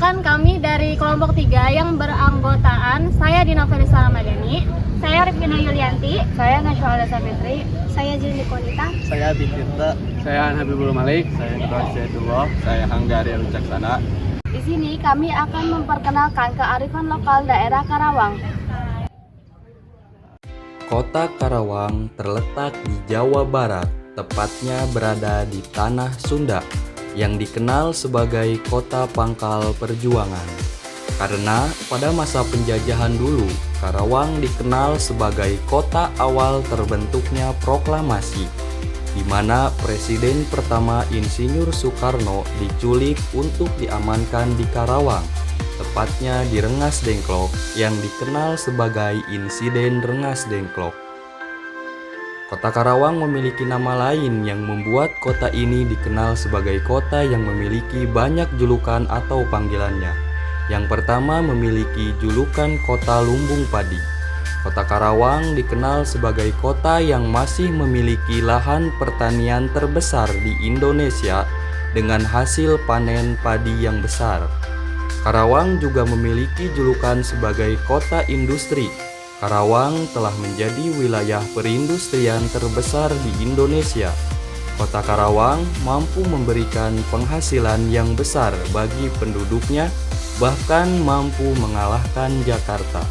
Perkenalkan, kami dari kelompok 3 yang beranggotaan saya Dina Felisa Ramadhani, saya Rifina Yulianti, saya Najwa Alasa Fitri, saya Juni Konita, Saya Bintirta, Saya Habibul Malik. saya Nur Zaidullah, saya Hanggari Wicaksana. Di sini kami akan memperkenalkan kearifan lokal daerah Karawang. Kota Karawang terletak di Jawa Barat, tepatnya berada di Tanah Sunda, yang dikenal sebagai kota pangkal perjuangan. Karena pada masa penjajahan dulu, Karawang dikenal sebagai kota awal terbentuknya proklamasi, di mana Presiden pertama Insinyur Soekarno diculik untuk diamankan di Karawang, tepatnya di Rengas Dengklok yang dikenal sebagai Insiden Rengas Dengklok. Kota Karawang memiliki nama lain yang membuat kota ini dikenal sebagai kota yang memiliki banyak julukan atau panggilannya. Yang pertama memiliki julukan Kota Lumbung Padi. Kota Karawang dikenal sebagai kota yang masih memiliki lahan pertanian terbesar di Indonesia dengan hasil panen padi yang besar. Karawang juga memiliki julukan sebagai kota industri. Karawang telah menjadi wilayah perindustrian terbesar di Indonesia. Kota Karawang mampu memberikan penghasilan yang besar bagi penduduknya, bahkan mampu mengalahkan Jakarta.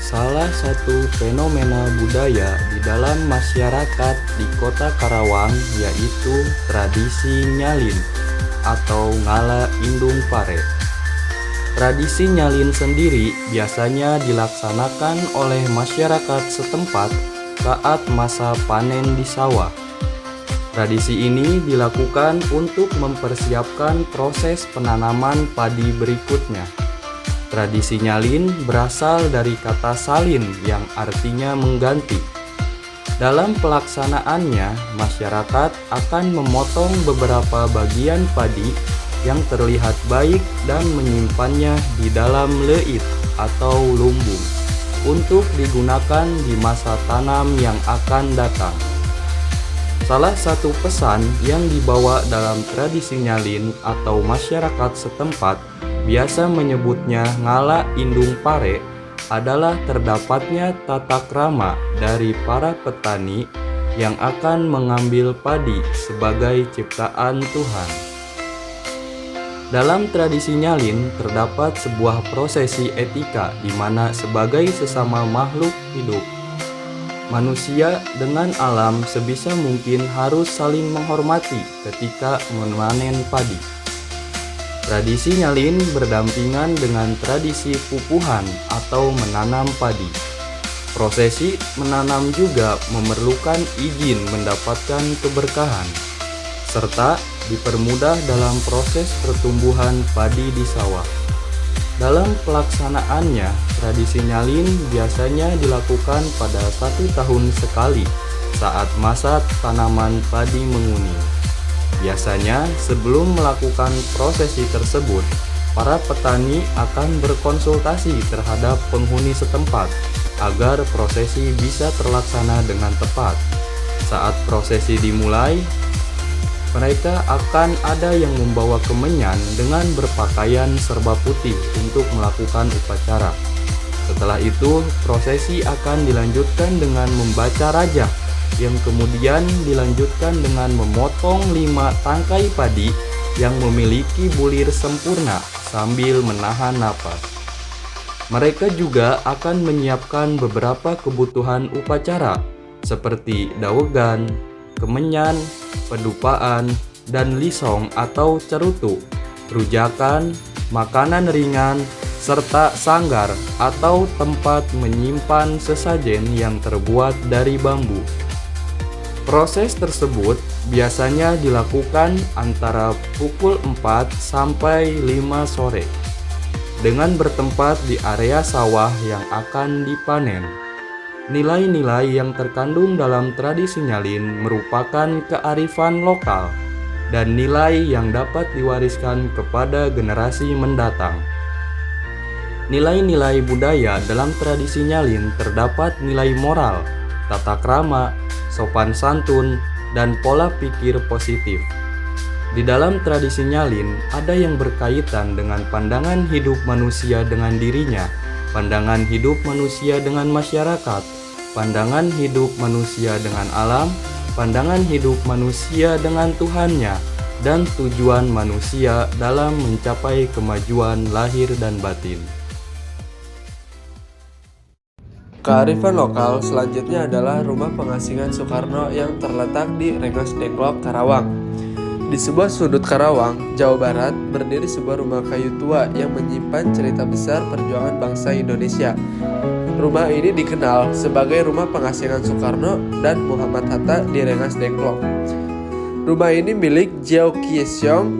Salah satu fenomena budaya di dalam masyarakat di Kota Karawang yaitu tradisi nyalin atau ngala indung pare. Tradisi nyalin sendiri biasanya dilaksanakan oleh masyarakat setempat saat masa panen di sawah. Tradisi ini dilakukan untuk mempersiapkan proses penanaman padi berikutnya. Tradisi nyalin berasal dari kata salin yang artinya mengganti. Dalam pelaksanaannya, masyarakat akan memotong beberapa bagian padi yang terlihat baik dan menyimpannya di dalam leit atau lumbung untuk digunakan di masa tanam yang akan datang. Salah satu pesan yang dibawa dalam tradisi nyalin atau masyarakat setempat biasa menyebutnya ngala indung pare adalah terdapatnya tata krama dari para petani yang akan mengambil padi sebagai ciptaan Tuhan. Dalam tradisi nyalin terdapat sebuah prosesi etika di mana sebagai sesama makhluk hidup, manusia dengan alam sebisa mungkin harus saling menghormati ketika memanen padi. Tradisi nyalin berdampingan dengan tradisi pupuhan atau menanam padi. Prosesi menanam juga memerlukan izin mendapatkan keberkahan, serta dipermudah dalam proses pertumbuhan padi di sawah. Dalam pelaksanaannya, tradisi nyalin biasanya dilakukan pada 1 tahun sekali saat masa tanaman padi menguning. Biasanya sebelum melakukan prosesi tersebut, para petani akan berkonsultasi terhadap penghuni setempat agar prosesi bisa terlaksana dengan tepat. Saat prosesi dimulai, mereka akan ada yang membawa kemenyan dengan berpakaian serba putih untuk melakukan upacara. Setelah itu, prosesi akan dilanjutkan dengan membaca rajah, yang kemudian dilanjutkan dengan memotong 5 tangkai padi yang memiliki bulir sempurna sambil menahan napas. Mereka juga akan menyiapkan beberapa kebutuhan upacara seperti dawegan, kemenyan, pedupaan, dan lisong atau cerutu, rujakan, makanan ringan, serta sanggar atau tempat menyimpan sesajen yang terbuat dari bambu. Proses tersebut biasanya dilakukan antara pukul 4 sampai 5 sore dengan bertempat di area sawah yang akan dipanen. Nilai-nilai yang terkandung dalam tradisi nyalin merupakan kearifan lokal dan nilai yang dapat diwariskan kepada generasi mendatang. Nilai-nilai budaya dalam tradisi nyalin terdapat nilai moral, tata krama, sopan santun, dan pola pikir positif. Di dalam tradisi nyalin, ada yang berkaitan dengan pandangan hidup manusia dengan dirinya, pandangan hidup manusia dengan masyarakat, pandangan hidup manusia dengan alam, pandangan hidup manusia dengan Tuhannya, dan tujuan manusia dalam mencapai kemajuan lahir dan batin. Kearifan lokal selanjutnya adalah rumah pengasingan Soekarno yang terletak di Rengas Dengklok, Karawang. Di sebuah sudut Karawang, Jawa Barat, berdiri sebuah rumah kayu tua yang menyimpan cerita besar perjuangan bangsa Indonesia. Rumah ini dikenal sebagai rumah pengasingan Soekarno dan Muhammad Hatta di Rengas Dengklok. Rumah ini milik Jiao Kiesyong,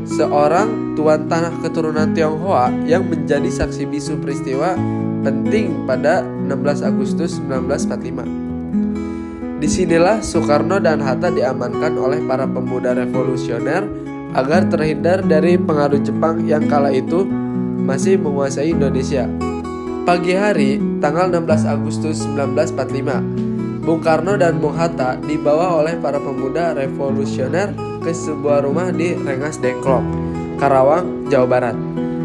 seorang tuan tanah keturunan Tionghoa yang menjadi saksi bisu peristiwa penting pada 16 Agustus 1945. Disinilah Soekarno dan Hatta diamankan oleh para pemuda revolusioner agar terhindar dari pengaruh Jepang yang kala itu masih menguasai Indonesia. Pagi hari, tanggal 16 Agustus 1945, Bung Karno dan Bung Hatta dibawa oleh para pemuda revolusioner ke sebuah rumah di Rengas Dengklok, Karawang, Jawa Barat.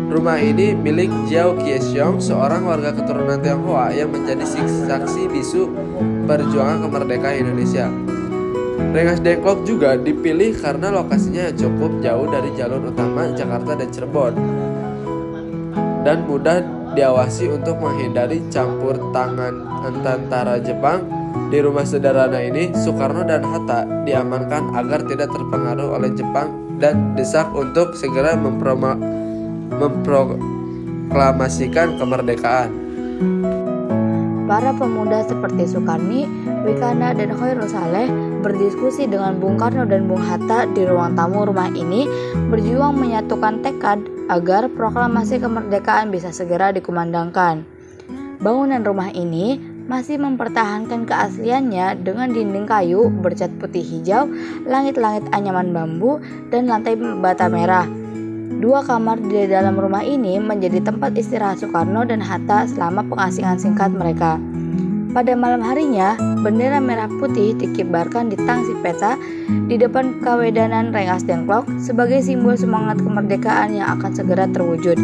Rumah ini milik Jiao Kiesyong, seorang warga keturunan Tionghoa yang menjadi saksi bisu perjuangan kemerdekaan Indonesia. Rengas Dengklok juga dipilih karena lokasinya cukup jauh dari jalur utama Jakarta dan Cirebon dan mudah diawasi untuk menghindari campur tangan tentara Jepang. Di rumah sederhana ini, Soekarno dan Hatta diamankan agar tidak terpengaruh oleh Jepang dan desak untuk segera memproklamasikan kemerdekaan. Para pemuda seperti Sukarni, Wikana, dan Khairul Saleh berdiskusi dengan Bung Karno dan Bung Hatta di ruang tamu rumah ini, berjuang menyatukan tekad agar proklamasi kemerdekaan bisa segera dikumandangkan. Bangunan rumah ini masih mempertahankan keasliannya dengan dinding kayu bercat putih hijau, langit-langit anyaman bambu, dan lantai bata merah. Dua kamar di dalam rumah ini menjadi tempat istirahat Soekarno dan Hatta selama pengasingan singkat mereka. Pada malam harinya, bendera merah putih dikibarkan di tangsi peta di depan Kawedanan Rengas Dengklok sebagai simbol semangat kemerdekaan yang akan segera terwujud.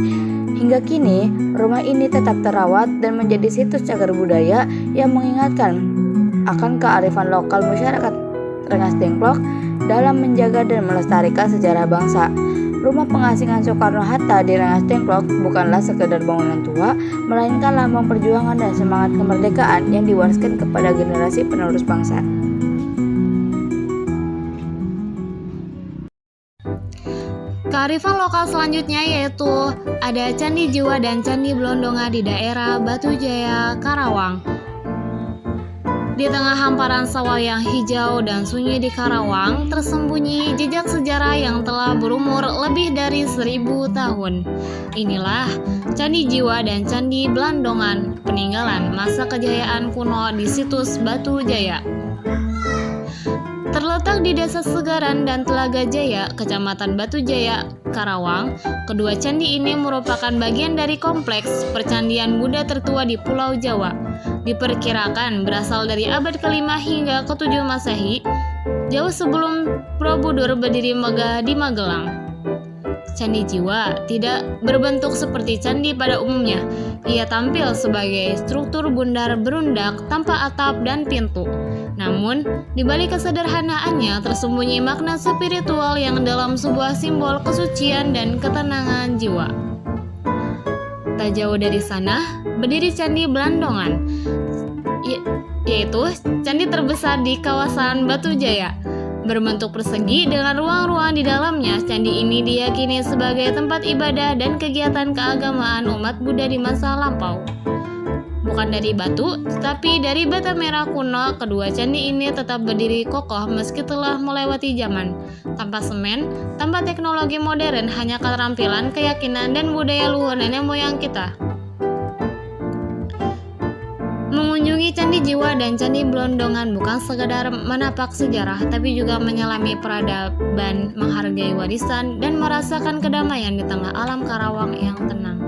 Hingga kini, rumah ini tetap terawat dan menjadi situs cagar budaya yang mengingatkan akan kearifan lokal masyarakat Rengas Dengklok dalam menjaga dan melestarikan sejarah bangsa. Rumah pengasingan Soekarno-Hatta di Rengas Dengklok bukanlah sekedar bangunan tua, melainkan lambang perjuangan dan semangat kemerdekaan yang diwariskan kepada generasi penerus bangsa. Kearifan lokal selanjutnya yaitu ada Candi Jiwa dan Candi Blondonga di daerah Batu Jaya, Karawang. Di tengah hamparan sawah yang hijau dan sunyi di Karawang, tersembunyi jejak sejarah yang telah berumur lebih dari 1000 tahun. Inilah Candi Jiwa dan Candi Blandongan, peninggalan masa kejayaan kuno di situs Batu Jaya. Terletak di Desa Segaran dan Telaga Jaya, Kecamatan Batu Jaya, Karawang, kedua candi ini merupakan bagian dari kompleks percandian Buddha tertua di Pulau Jawa. Diperkirakan berasal dari abad ke-5 hingga ke-7 Masehi, jauh sebelum Borobudur berdiri megah di Magelang. Candi Jiwa tidak berbentuk seperti candi pada umumnya. Ia tampil sebagai struktur bundar berundak tanpa atap dan pintu. Namun, di balik kesederhanaannya tersembunyi makna spiritual yang dalam sebuah simbol kesucian dan ketenangan jiwa. Tak jauh dari sana, berdiri Candi Blandongan, yaitu candi terbesar di kawasan Batu Jaya. Berbentuk persegi dengan ruang-ruang di dalamnya, candi ini diyakini sebagai tempat ibadah dan kegiatan keagamaan umat Buddha di masa lampau. Bukan dari batu, tetapi dari bata merah kuno, kedua candi ini tetap berdiri kokoh meski telah melewati zaman. Tanpa semen, tanpa teknologi modern, hanya keterampilan, keyakinan, dan budaya luhur nenek moyang kita. Mengunjungi Candi Jiwa dan Candi Blondongan bukan sekadar menapak sejarah, tapi juga menyelami peradaban, menghargai warisan, dan merasakan kedamaian di tengah alam Karawang yang tenang.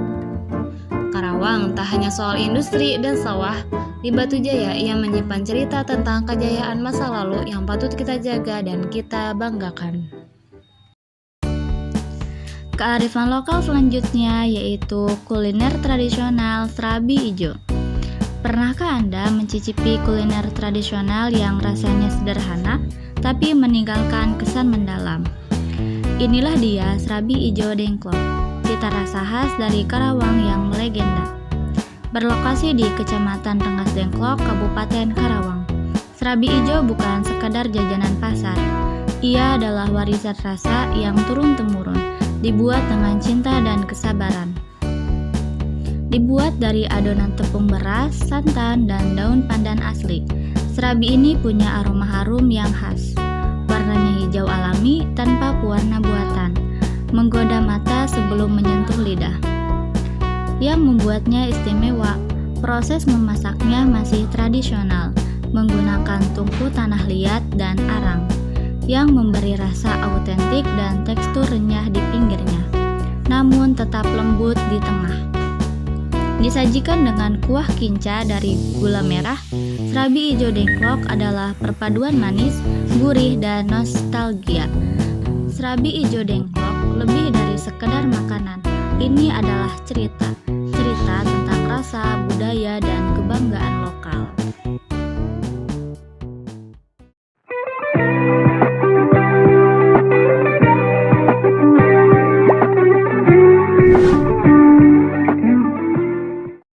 Karawang tak hanya soal industri dan sawah, Di Batu Jaya, ia menyimpan cerita tentang kejayaan masa lalu yang patut kita jaga dan kita banggakan. Kearifan lokal selanjutnya yaitu kuliner tradisional serabi ijo. Pernahkah Anda mencicipi kuliner tradisional yang rasanya sederhana tapi meninggalkan kesan mendalam? Inilah dia serabi ijo dengklok, cita rasa khas dari Karawang yang melegenda. Berlokasi di Kecamatan Rengas Dengklok, Kabupaten Karawang. Serabi ijo bukan sekadar jajanan pasar. Ia adalah warisan rasa yang turun-temurun, dibuat dengan cinta dan kesabaran. Dibuat dari adonan tepung beras, santan, dan daun pandan asli. Serabi ini punya aroma harum yang khas. Warnanya hijau alami tanpa pewarna buatan, menggoda mata sebelum menyentuh lidah. Yang membuatnya istimewa, proses memasaknya masih tradisional, menggunakan tungku tanah liat dan arang, yang memberi rasa autentik dan tekstur renyah di pinggirnya, namun tetap lembut di tengah. Disajikan dengan kuah kinca dari gula merah, serabi ijo dengklok adalah perpaduan manis, gurih, dan nostalgia. Serabi ijo dengklok lebih dari sekedar makanan. Ini adalah cerita tentang rasa, budaya, dan kebanggaan lokal.